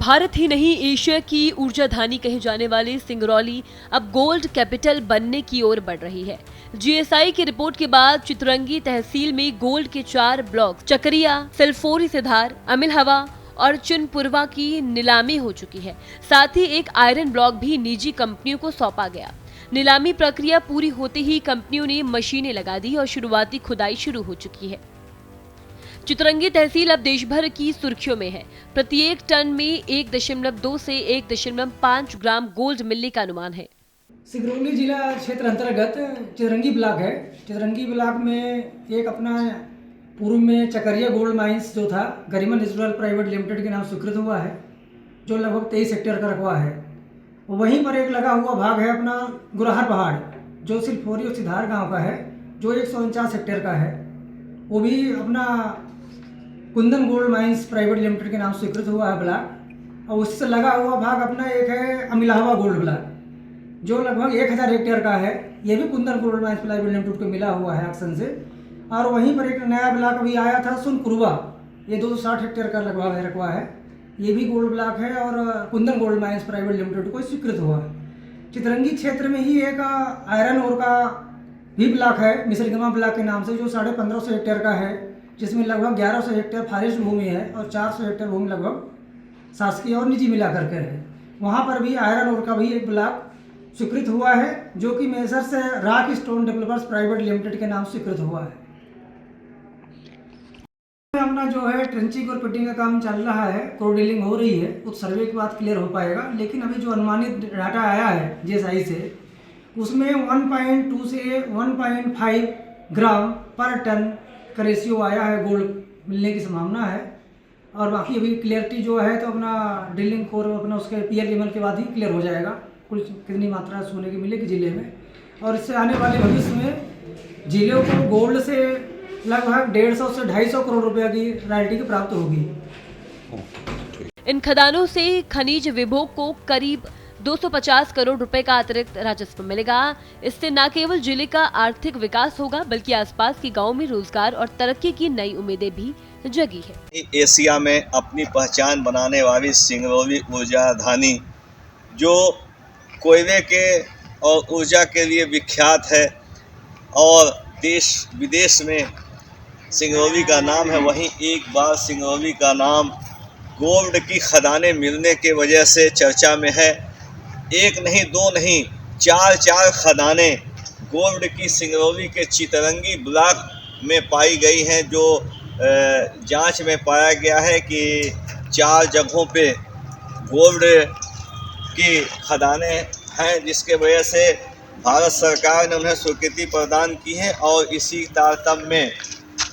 भारत ही नहीं, एशिया की ऊर्जाधानी कहे जाने वाली सिंगरौली अब गोल्ड कैपिटल बनने की ओर बढ़ रही है। जीएसआई की रिपोर्ट के बाद चितरंगी तहसील में गोल्ड के 4 ब्लॉक चकरिया, सिलफोरी सिधार, अमिलहवा और चुनपुरवा की नीलामी हो चुकी है। साथ ही एक आयरन ब्लॉक भी निजी कंपनियों को सौंपा गया। नीलामी प्रक्रिया पूरी होते ही कंपनियों ने मशीनें लगा दी और शुरुआती खुदाई शुरू हो चुकी है। चितरंगी तहसील अब देश भर की सुर्खियों में है। प्रत्येक टन में 1.2 से 1.5 ग्राम गोल्ड मिलने का अनुमान है। सिंगरौली जिला क्षेत्र अंतर्गत चितरंगी ब्लॉक है। चितरंगी ब्लॉक में एक अपना पूर्व में चकरिया गोल्ड माइंस जो था गरिमा नेचुरल प्राइवेट लिमिटेड के नाम स्वीकृत हुआ है, जो लगभग 23 हेक्टेयर का रकबा है। वहीं पर एक लगा हुआ भाग है अपना गुराहर पहाड़, जो सिलफोरी और सिधार गांव का है, जो 149 हेक्टेयर का है। वो भी अपना Kundan gold mines private limited के नाम स्वीकृत हुआ है ब्लॉक। और उससे लगा हुआ भाग अपना एक है अमिलहवा गोल्ड ब्लॉक, जो लगभग 1000 हेक्टेयर का है। ये भी Kundan gold mines private limited को मिला हुआ है एक्शन से। और वहीं पर एक नया ब्लॉक अभी आया था सुनपुरवा, ये 260 हेक्टेयर का लगभग रकबा है। ये भी गोल्ड ब्लॉक है और Kundan gold mines private limited को स्वीकृत हुआ है। चितरंगी क्षेत्र में ही एक आयरन ओर का भी ब्लॉक है मिसलगमा ब्लॉक के नाम से, जो 1550 हेक्टेयर का है, जिसमें लगभग 1100 हेक्टेयर फॉरेस्ट भूमि है और 400 हेक्टेयर भूमि लगभग शासकीय और निजी मिला करके है। वहाँ पर भी आयरन ओर का भी एक ब्लॉक स्वीकृत हुआ है, जो कि messrs rock stone developers private limited के नाम स्वीकृत हुआ है। अपना जो है ट्रेंचिंग और पिटिंग का काम चल रहा है, कोर डीलिंग हो रही है, कुछ सर्वे के बाद क्लियर हो पाएगा। लेकिन अभी जो अनुमानित डाटा आया है जीएसआई से, उसमें 1.2 से 1.5 ग्राम पर टन का रेशियो आया है, गोल्ड मिलने की संभावना है। और बाकी अभी क्लियरिटी जो है तो अपना ड्रिलिंग कोर अपना उसके पीएल के बाद ही क्लियर हो जाएगा कुल कितनी मात्रा सोने की मिलेगी जिले में। और इससे आने वाले भविष्य में जिले को गोल्ड से लगभग 150 से 250 करोड़ रुपया की रॉयल्टी की प्राप्त होगी। इन खदानों से खनिज विभाग को करीब 250 करोड़ रुपए का अतिरिक्त राजस्व मिलेगा। इससे न केवल जिले का आर्थिक विकास होगा, बल्कि आसपास के गांवों में रोजगार और तरक्की की नई उम्मीदें भी जगी है। एशिया में अपनी पहचान बनाने वाली सिंगरौली ऊर्जाधानी, जो कोयले के और ऊर्जा के लिए विख्यात है और देश विदेश में सिंगरौली का नाम है, वहीं एक बार सिंगरौली का नाम गोल्ड की खदानें मिलने के वजह से चर्चा में है। एक नहीं, दो नहीं, 4 खदानें गोल्ड की सिंगरौली के चितरंगी ब्लॉक में पाई गई हैं, जो जांच में पाया गया है कि 4 जगहों पे गोल्ड की खदानें हैं, जिसके वजह से भारत सरकार ने उन्हें स्वीकृति प्रदान की है। और इसी तारतम्य में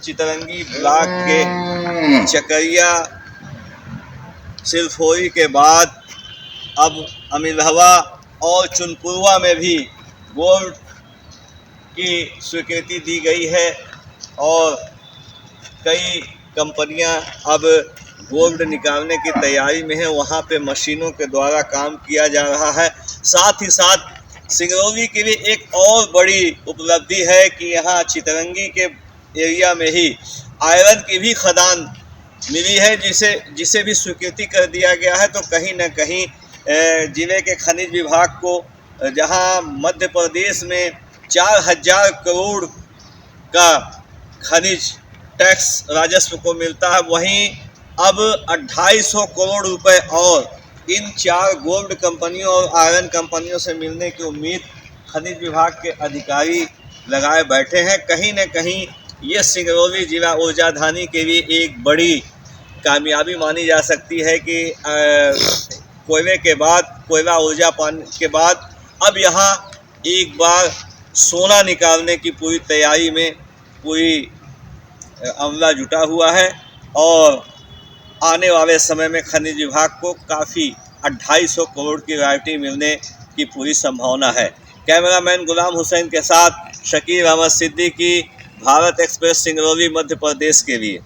चितरंगी ब्लॉक के चकरिया, सिलफोरी के बाद अब अमिलहवा और चुनपुरवा में भी गोल्ड की स्वीकृति दी गई है और कई कंपनियां अब गोल्ड निकालने की तैयारी में है। वहां पे मशीनों के द्वारा काम किया जा रहा है। साथ ही साथ सिंगरौली के लिए एक और बड़ी उपलब्धि है कि यहाँ चितरंगी के एरिया में ही आयरन की भी खदान मिली है, जिसे भी स्वीकृति कर दिया गया है। तो कहीं न कहीं जिले के खनिज विभाग को, जहां मध्य प्रदेश में 4000 करोड़ का खनिज टैक्स राजस्व को मिलता है, वहीं अब 250 करोड़ रुपए और इन 4 गोल्ड कंपनियों और आयरन कंपनियों से मिलने की उम्मीद खनिज विभाग के अधिकारी लगाए बैठे हैं। कहीं न कहीं ये सिंगरौली जिला ऊर्जाधानी के लिए एक बड़ी कामयाबी मानी जा सकती है कि कोयले के बाद, कोयला ऊर्जा पाने के बाद अब यहाँ एक बार सोना निकालने की पूरी तैयारी में पूरी अमला जुटा हुआ है। और आने वाले समय में खनिज विभाग को काफ़ी 250 करोड़ की रॉयल्टी मिलने की पूरी संभावना है। कैमरामैन गुलाम हुसैन के साथ शकील अहमद सिद्दीकी, भारत एक्सप्रेस, सिंगरौली, मध्य प्रदेश के लिए।